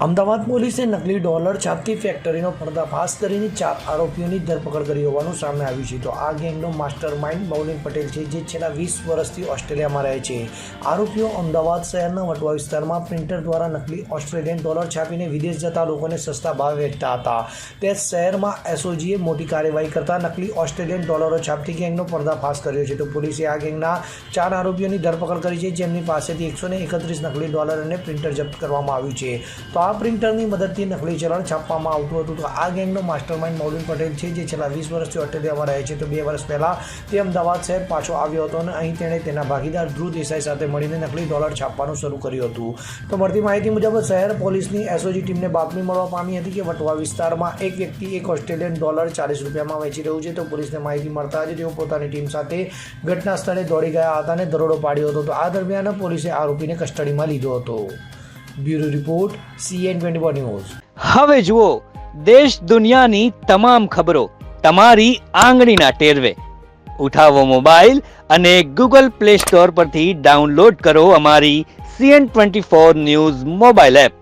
અમદાવાદ પોલીસે નકલી ડોલર છાપતી ફેક્ટરીનો પર્દાફાશ કરીને 4 આરોપીઓની ધરપકડ કરી હોવાનું સામે આવ્યું છે. તો આ ગેંગનો માસ્ટર માઇન્ડ મૌલિક પટેલ છે, જે છેલ્લા 20 વર્ષથી ઓસ્ટ્રેલિયામાં રહે છે. આરોપીઓ અમદાવાદ શહેરના વટવા વિસ્તારમાં પ્રિન્ટર દ્વારા નકલી ઓસ્ટ્રેલિયન ડોલર છાપીને વિદેશ જતા લોકોને સસ્તા ભાવે વેચતા હતા. તે શહેરમાં એસઓજીએ મોટી કાર્યવાહી કરતા નકલી ઓસ્ટ્રેલિયન ડોલરો છાપતી ગેંગનો પર્દાફાશ કર્યો છે. તો પોલીસે આ ગેંગના 4 આરોપીઓની ધરપકડ કરી છે, જેમની પાસેથી 131 નકલી ડોલર અને પ્રિન્ટર જપ્ત કરવામાં આવ્યું છે. તો આ પ્રિન્ટરની મદદથી નકલી ચલણ છાપવામાં આવતું હતું. તો આ ગેંગનો માસ્ટરમાઇન્ડ મૌલિક પટેલ છે, જે છેલ્લા 20 વર્ષથી ઓસ્ટ્રેલિયામાં રહે છે. તો 2 વર્ષ પહેલાં તે અમદાવાદ શહેર પાછો આવ્યો હતો અને અહીં તેણે તેના ભાગીદાર ધ્રુવ દેસાઈ સાથે મળીને નકલી ડોલર છાપવાનું શરૂ કર્યું હતું. તો મળતી માહિતી મુજબ શહેર પોલીસની એસઓજી ટીમને બાતમી મળવા પામી હતી કે વટવા વિસ્તારમાં એક વ્યક્તિ એક ઓસ્ટ્રેલિયન ડોલર 40 રૂપિયામાં વેચી રહ્યું છે. તો પોલીસને માહિતી મળતા જ તેઓ પોતાની ટીમ સાથે ઘટના સ્થળે દોડી ગયા હતા અને દરોડો પાડ્યો હતો. તો આ દરમિયાન પોલીસે આરોપીને કસ્ટડીમાં લીધો હતો. Bureau report CN24 news. હવે જુઓ દેશ દુનિયાની તમામ ખબરો તમારી આંગળીના ટેરવે. ઉઠાવો મોબાઈલ અને Google Play Store પરથી ડાઉનલોડ કરો અમારી CN24 ન્યૂઝ મોબાઈલ એપ.